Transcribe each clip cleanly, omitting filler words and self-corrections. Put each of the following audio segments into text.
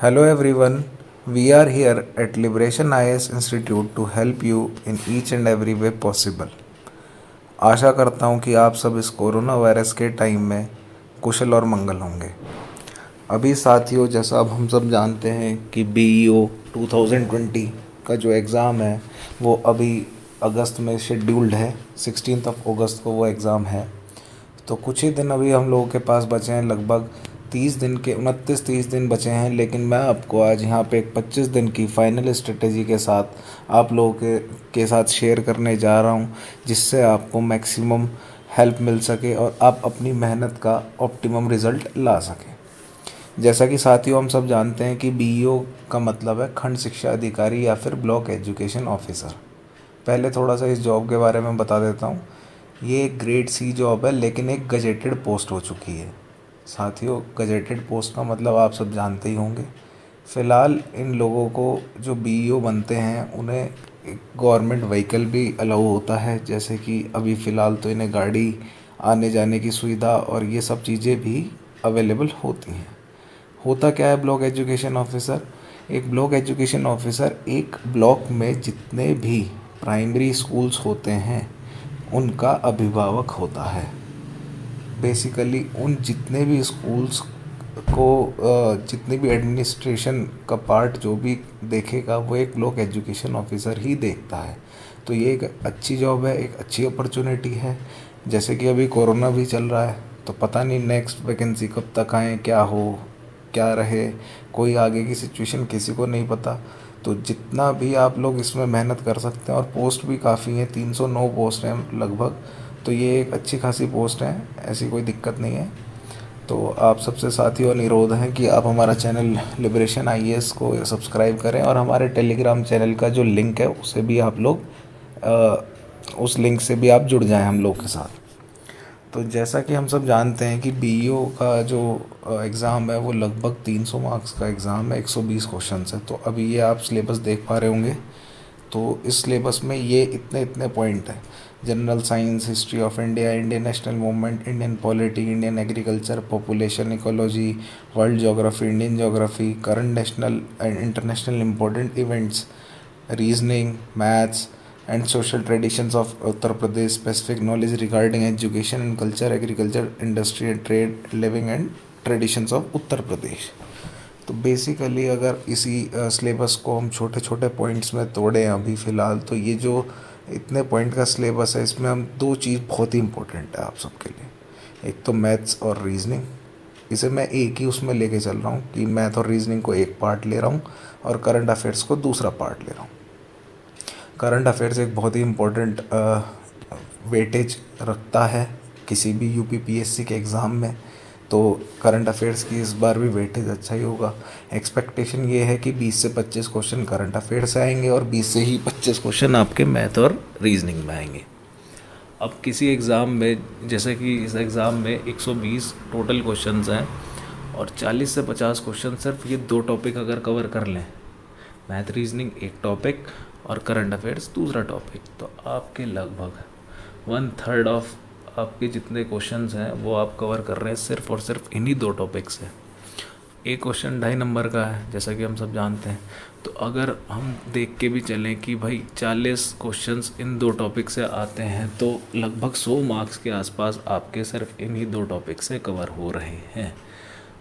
Hello everyone, we are here at Liberation IAS Institute to help you in each and every way possible. आशा करता हूँ कि आप सब इस कोरोना वायरस के टाइम में कुशल और मंगल होंगे। अभी साथियों, जैसा अब हम सब जानते हैं कि BEO 2020 का जो एग्ज़ाम है वो अभी अगस्त में शेड्यूल्ड है। 16 अगस्त को वो एग्ज़ाम है। तो कुछ ही दिन अभी हम लोगों के पास बचे हैं, लगभग 29-30 दिन बचे हैं। लेकिन मैं आपको आज यहाँ पे एक 25 दिन की फाइनल स्ट्रेटेजी के साथ आप लोगों के साथ शेयर करने जा रहा हूँ, जिससे आपको मैक्सिमम हेल्प मिल सके और आप अपनी मेहनत का ऑप्टिमम रिज़ल्ट ला सकें। जैसा कि साथियों हम सब जानते हैं कि BEO का मतलब है खंड शिक्षा अधिकारी या फिर ब्लॉक एजुकेशन ऑफिसर। पहले थोड़ा सा इस जॉब के बारे में बता देता हूँ। ये एक ग्रेड C जॉब है, लेकिन एक गजेटेड पोस्ट हो चुकी है। साथियों, गजेटेड पोस्ट का मतलब आप सब जानते ही होंगे। फ़िलहाल इन लोगों को जो BEO बनते हैं उन्हें एक गवर्नमेंट व्हीकल भी अलाउ होता है, जैसे कि अभी फ़िलहाल तो इन्हें गाड़ी आने जाने की सुविधा और ये सब चीज़ें भी अवेलेबल होती हैं। होता क्या है ब्लॉक एजुकेशन ऑफिसर? एक ब्लॉक एजुकेशन ऑफिसर एक ब्लॉक में जितने भी प्राइमरी स्कूल्स होते हैं उनका अभिभावक होता है। बेसिकली उन जितने भी स्कूल्स को जितने भी एडमिनिस्ट्रेशन का पार्ट जो भी देखेगा वो एक ब्लॉक एजुकेशन ऑफिसर ही देखता है। तो ये एक अच्छी जॉब है, एक अच्छी अपॉर्चुनिटी है। जैसे कि अभी कोरोना भी चल रहा है, तो पता नहीं नेक्स्ट वैकेंसी कब तक आए, क्या हो क्या रहे, कोई आगे की सिचुएशन किसी को नहीं पता। तो जितना भी आप लोग इसमें मेहनत कर सकते हैं, और पोस्ट भी काफ़ी हैं, 309 पोस्ट हैं लगभग। तो ये एक अच्छी खासी पोस्ट है, ऐसी कोई दिक्कत नहीं है। तो आप सबसे साथियों अनुरोध है कि आप हमारा चैनल लिबरेशन IAS को सब्सक्राइब करें, और हमारे टेलीग्राम चैनल का जो लिंक है उसे भी आप लोग उस लिंक से भी आप जुड़ जाएं हम लोग के साथ। तो जैसा कि हम सब जानते हैं कि BEO का जो एग्ज़ाम है वो लगभग 300 मार्क्स का एग्ज़ाम है, 120 क्वेश्चन है। तो अभी ये आप सिलेबस देख पा रहे होंगे। तो इस सिलेबस में ये इतने इतने पॉइंट हैं: general science, history of India, Indian national movement, Indian polity, Indian agriculture, population, ecology, world geography, Indian geography, current national and international important events, reasoning, maths and social traditions of Uttar Pradesh, specific knowledge regarding education and culture, agriculture, industry and trade, living and traditions of Uttar Pradesh. तो basically अगर इसी syllabus को हम छोटे छोटे points में तोड़ें अभी फ़िलहाल, तो ये जो इतने पॉइंट का सिलेबस है इसमें हम दो चीज़ बहुत ही इम्पोर्टेंट है आप सबके लिए। एक तो मैथ्स और रीजनिंग, इसे मैं एक ही उसमें लेके चल रहा हूँ कि मैथ और रीजनिंग को एक पार्ट ले रहा हूँ और करंट अफेयर्स को दूसरा पार्ट ले रहा हूँ। करंट अफेयर्स एक बहुत ही इम्पोर्टेंट वेटेज रखता है किसी भी UPPSC के एग्ज़ाम में। तो करंट अफेयर्स की इस बार भी वेटेज अच्छा ही होगा। एक्सपेक्टेशन ये है कि 20 से 25 क्वेश्चन करंट अफेयर्स से आएंगे और 20 से ही 25 क्वेश्चन आपके मैथ और रीजनिंग में आएंगे। अब किसी एग्ज़ाम में, जैसे कि इस एग्ज़ाम में 120 टोटल क्वेश्चंस हैं और 40 से 50 क्वेश्चन सिर्फ ये दो टॉपिक अगर कवर कर लें, मैथ रीजनिंग एक टॉपिक और करंट अफेयर्स दूसरा टॉपिक, तो आपके लगभग 1/3 ऑफ आपके जितने क्वेश्चंस हैं वो आप कवर कर रहे हैं सिर्फ और सिर्फ इन्हीं दो टॉपिक से। एक क्वेश्चन 2.5 नंबर का है, जैसा कि हम सब जानते हैं। तो अगर हम देख के भी चलें कि भाई 40 क्वेश्चंस इन दो टॉपिक से आते हैं, तो लगभग 100 मार्क्स के आसपास आपके सिर्फ इन्हीं दो टॉपिक से कवर हो रहे हैं।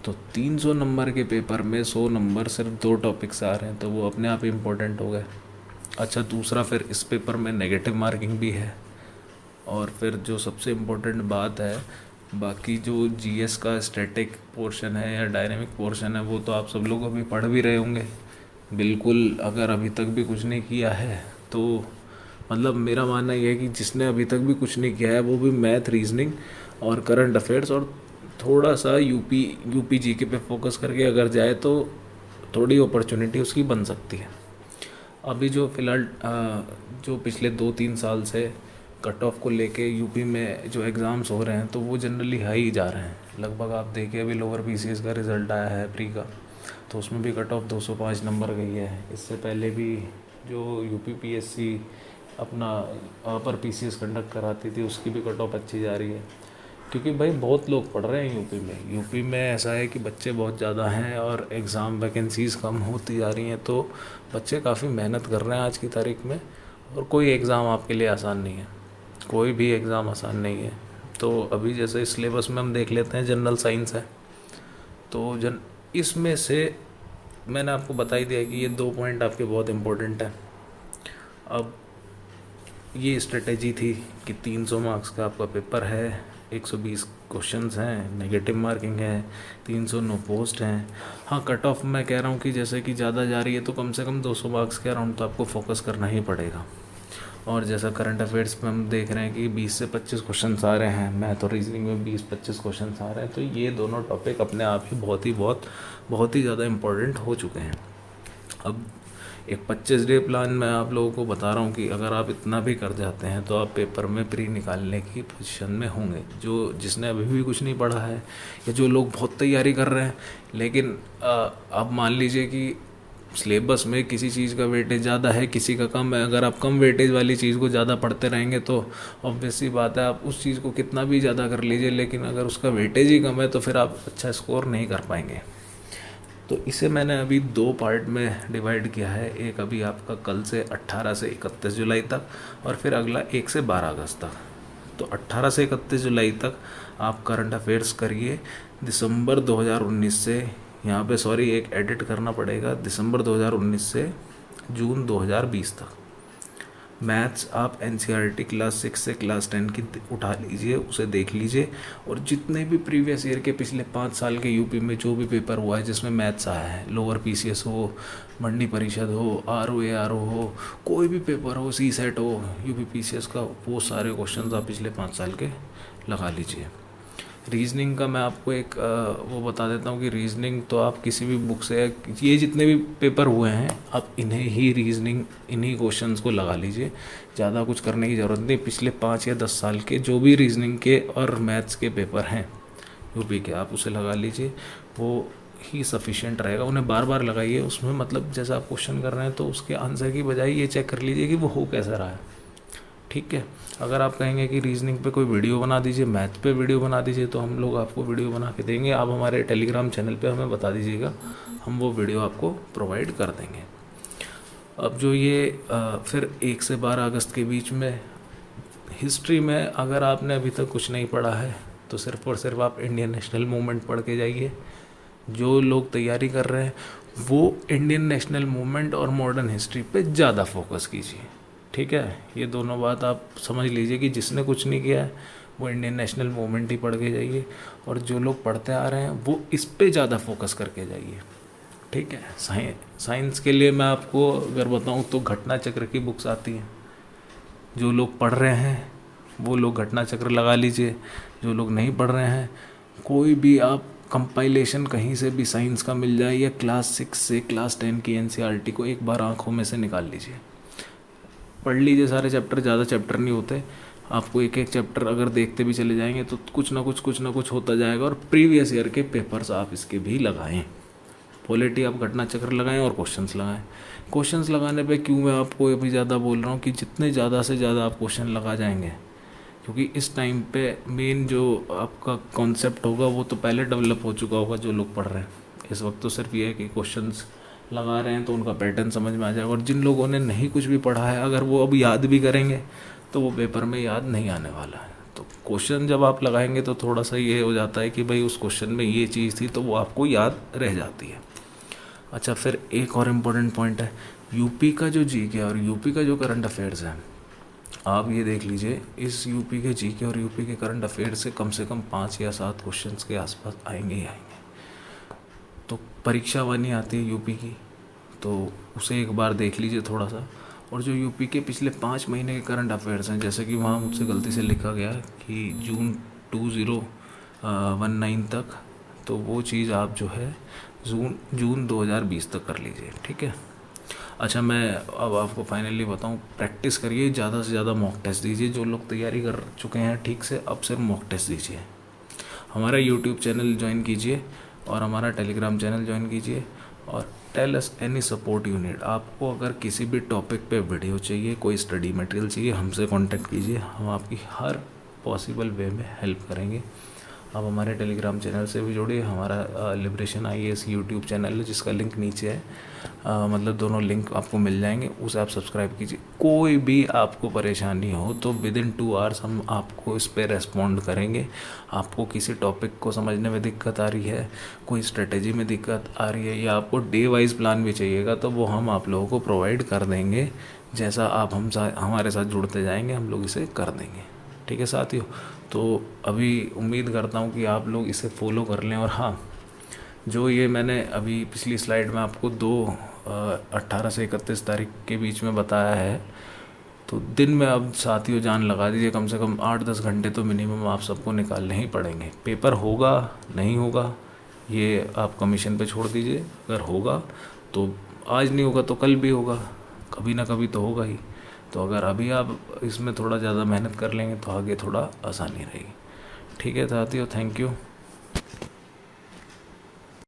तो 300 नंबर के पेपर में 100 नंबर सिर्फ दो टॉपिक से आ रहे हैं, तो वो अपने आप इम्पोर्टेंट हो गए। अच्छा, दूसरा फिर इस पेपर में नेगेटिव मार्किंग भी है। और फिर जो सबसे इम्पोर्टेंट बात है, बाकी जो GS का स्टैटिक पोर्शन है या डायनेमिक पोर्शन है वो तो आप सब लोग अभी पढ़ भी रहे होंगे। बिल्कुल, अगर अभी तक भी कुछ नहीं किया है तो मतलब मेरा मानना ये है कि जिसने अभी तक भी कुछ नहीं किया है वो भी मैथ, रीजनिंग और करंट अफेयर्स और थोड़ा सा यूपी GK पे फोकस करके अगर जाए तो थोड़ी अपॉर्चुनिटी उसकी बन सकती है। अभी जो फ़िलहाल जो पिछले 2-3 साल से कट ऑफ को लेके यूपी में जो एग्ज़ाम्स हो रहे हैं तो वो जनरली हाई ही जा रहे हैं। लगभग आप देखिए, अभी लोअर PCS का रिज़ल्ट आया है प्री का, तो उसमें भी कट ऑफ 205 नंबर गई है। इससे पहले भी जो UPPSC अपना अपर PCS कंडक्ट कराती थी उसकी भी कट ऑफ अच्छी जा रही है। क्योंकि भाई बहुत लोग पढ़ रहे हैं यूपी में ऐसा है कि बच्चे बहुत ज़्यादा हैं और एग्ज़ाम वैकेंसीज़ कम होती जा रही हैं, तो बच्चे काफ़ी मेहनत कर रहे हैं आज की तारीख में। और कोई एग्ज़ाम आपके लिए आसान नहीं है, कोई भी एग्ज़ाम आसान नहीं है। तो अभी जैसे सिलेबस में हम देख लेते हैं, जनरल साइंस है, तो इसमें से मैंने आपको बता ही दिया कि ये 2 पॉइंट आपके बहुत इम्पोर्टेंट हैं। अब ये स्ट्रेटेजी थी कि 300 मार्क्स का आपका पेपर है, 120 क्वेश्चंस हैं, नेगेटिव मार्किंग है, 300 नो पोस्ट हैं। हाँ, कट ऑफ मैं कह रहा हूँ कि जैसे कि ज़्यादा जा रही है तो कम से कम 200 मार्क्स के अराउंड तो आपको फोकस करना ही पड़ेगा। और जैसा करंट अफेयर्स में हम देख रहे हैं कि 20 से 25 क्वेश्चन आ रहे हैं, मैथ और रीजनिंग में 20-25 क्वेश्चन आ रहे हैं, तो ये दोनों टॉपिक अपने आप ही बहुत ही ज़्यादा इम्पोर्टेंट हो चुके हैं। अब एक 25 डे प्लान मैं आप लोगों को बता रहा हूँ कि अगर आप इतना भी कर जाते हैं तो आप पेपर में प्री निकालने की पोजीशन में होंगे। जिसने अभी भी कुछ नहीं पढ़ा है या जो लोग बहुत तैयारी कर रहे हैं, लेकिन आप मान लीजिए कि सिलेबस में किसी चीज़ का वेटेज ज़्यादा है, किसी का कम है। अगर आप कम वेटेज वाली चीज़ को ज़्यादा पढ़ते रहेंगे तो ऑब्वियस सी बात है, आप उस चीज़ को कितना भी ज़्यादा कर लीजिए, लेकिन अगर उसका वेटेज ही कम है तो फिर आप अच्छा स्कोर नहीं कर पाएंगे। तो इसे मैंने अभी 2 पार्ट में डिवाइड किया है। एक अभी आपका कल से 18 से 31 जुलाई तक, और फिर अगला 1 से 12 अगस्त तक। तो 18 से 31 जुलाई तक आप करंट अफेयर्स करिए। दिसंबर 2019 से, यहाँ पे सॉरी एक एडिट करना पड़ेगा, दिसंबर 2019 से जून 2020 तक मैथ्स आप एनसीईआरटी क्लास 6 से क्लास 10 की उठा लीजिए, उसे देख लीजिए। और जितने भी प्रीवियस ईयर के पिछले 5 साल के यूपी में जो भी पेपर हुआ है जिसमें मैथ्स आया है, लोअर पीसीएस हो, मंडी परिषद हो, आरओ एआरओ हो, कोई भी पेपर हो, सी सेट हो, यूपी पीसीएस का, वो सारे क्वेश्चन आप पिछले 5 साल के लगा लीजिए। रीजनिंग का मैं आपको एक वो बता देता हूँ कि रीजनिंग तो आप किसी भी बुक से, ये जितने भी पेपर हुए हैं आप इन्हीं क्वेश्चंस को लगा लीजिए। ज़्यादा कुछ करने की ज़रूरत नहीं। पिछले 5 या 10 साल के जो भी रीजनिंग के और मैथ्स के पेपर हैं यूपी के, आप उसे लगा लीजिए, वो ही सफिशिएंट रहेगा। उन्हें बार बार लगाइए। उसमें मतलब जैसा आप क्वेश्चन कर रहे हैं तो उसके आंसर की बजाय ये चेक कर लीजिए कि वो हो कैसा रहा है। ठीक है। अगर आप कहेंगे कि रीजनिंग पे कोई वीडियो बना दीजिए, मैथ पे वीडियो बना दीजिए, तो हम लोग आपको वीडियो बना के देंगे। आप हमारे टेलीग्राम चैनल पे हमें बता दीजिएगा, हम वो वीडियो आपको प्रोवाइड कर देंगे। अब जो ये फिर 1 से 12 अगस्त के बीच में हिस्ट्री में अगर आपने अभी तक कुछ नहीं पढ़ा है तो सिर्फ और सिर्फ आप इंडियन नेशनल मूवमेंट पढ़ के जाइए। जो लोग तैयारी कर रहे हैं वो इंडियन नेशनल मूवमेंट और मॉडर्न हिस्ट्री पे ज़्यादा फोकस कीजिए। ठीक है, ये दोनों बात आप समझ लीजिए कि जिसने कुछ नहीं किया है वो इंडियन नेशनल मूवमेंट ही पढ़ के जाइए, और जो लोग पढ़ते आ रहे हैं वो इस पे ज़्यादा फोकस करके जाइए। ठीक है। साइंस के लिए मैं आपको अगर बताऊं तो घटना चक्र की बुक्स आती हैं। जो लोग पढ़ रहे हैं वो लोग घटना चक्र लगा लीजिए। जो लोग नहीं पढ़ रहे हैं, कोई भी आप कंपाइलेशन कहीं से भी साइंस का मिल जाए, या क्लास 6 से क्लास 10 की एनसीईआरटी को एक बार आंखों में से निकाल लीजिए, पढ़ लीजिए सारे चैप्टर। ज़्यादा चैप्टर नहीं होते, आपको एक एक चैप्टर अगर देखते भी चले जाएंगे तो कुछ ना कुछ होता जाएगा। और प्रीवियस ईयर के पेपर्स आप इसके भी लगाएं। पॉलिटी आप घटना चक्र लगाएं और क्वेश्चंस लगाएं। क्वेश्चंस लगाने पे क्यों मैं आपको अभी ज़्यादा बोल रहा हूँ कि जितने ज़्यादा से ज़्यादा आप क्वेश्चन लगा जाएंगे, क्योंकि इस टाइम पे मेन जो आपका कॉन्सेप्ट होगा वो तो पहले डेवलप हो चुका होगा जो लोग पढ़ रहे हैं। इस वक्त तो सिर्फ ये है कि क्वेश्चंस लगा रहे हैं तो उनका पैटर्न समझ में आ जाएगा। और जिन लोगों ने नहीं कुछ भी पढ़ा है, अगर वो अब याद भी करेंगे तो वो पेपर में याद नहीं आने वाला है। तो क्वेश्चन जब आप लगाएंगे तो थोड़ा सा ये हो जाता है कि भाई उस क्वेश्चन में ये चीज़ थी, तो वो आपको याद रह जाती है। अच्छा, फिर एक और इम्पोर्टेंट पॉइंट है, यूपी का जो जीके और यूपी का जो करंट अफेयर्स है, आप ये देख लीजिए, इस यूपी के जीके और यूपी के करंट अफेयर्स से कम 5 या 7 क्वेश्चंस के आसपास आएंगे ही आएंगे। तो परीक्षा वानी आती है यूपी की, तो उसे एक बार देख लीजिए थोड़ा सा। और जो यूपी के पिछले 5 महीने के करंट अफेयर्स हैं, जैसे कि वहाँ मुझसे गलती से लिखा गया कि जून 2019 तक, तो वो चीज़ आप जो है जून 2020 तक कर लीजिए। ठीक है। अच्छा, मैं अब आपको फाइनली बताऊं, प्रैक्टिस करिए, ज़्यादा से ज़्यादा मॉक टेस्ट दीजिए। जो लोग तैयारी कर चुके हैं ठीक से, अब सिर्फ मॉक टेस्ट दीजिए। हमारा यूट्यूब चैनल ज्वाइन कीजिए और हमारा टेलीग्राम चैनल ज्वाइन कीजिए, और tell us any support you need. आपको अगर किसी भी टॉपिक पे वीडियो चाहिए, कोई स्टडी मटेरियल चाहिए, हमसे कांटेक्ट कीजिए। हम आपकी हर पॉसिबल वे में हेल्प करेंगे। आप हमारे टेलीग्राम चैनल से भी जुड़िए। हमारा लिबरेशन आईएएस यूट्यूब चैनल है जिसका लिंक नीचे है, मतलब दोनों लिंक आपको मिल जाएंगे, उसे आप सब्सक्राइब कीजिए। कोई भी आपको परेशानी हो तो विदिन 2 आवर्स हम आपको इस पर रेस्पॉन्ड करेंगे। आपको किसी टॉपिक को समझने में दिक्कत आ रही है, कोई स्ट्रेटेजी में दिक्कत आ रही है, या आपको डे वाइज प्लान भी चाहिएगा तो वो हम आप लोगों को प्रोवाइड कर देंगे। जैसा आप हमारे साथ जुड़ते जाएंगे हम लोग इसे कर देंगे। ठीक है साथियों, तो अभी उम्मीद करता हूँ कि आप लोग इसे फॉलो कर लें। और हाँ, जो ये मैंने अभी पिछली स्लाइड में आपको 18 से 31 तारीख के बीच में बताया है, तो दिन में अब साथियों जान लगा दीजिए, कम से कम 8-10 घंटे तो मिनिमम आप सबको निकालने ही पड़ेंगे। पेपर होगा नहीं होगा ये आप कमीशन पे छोड़ दीजिए, अगर होगा तो आज नहीं होगा तो कल भी होगा, कभी ना कभी तो होगा ही। तो अगर अभी आप इसमें थोड़ा ज़्यादा मेहनत कर लेंगे तो आगे थोड़ा आसानी रहेगी। ठीक है साथियों, थैंक यू।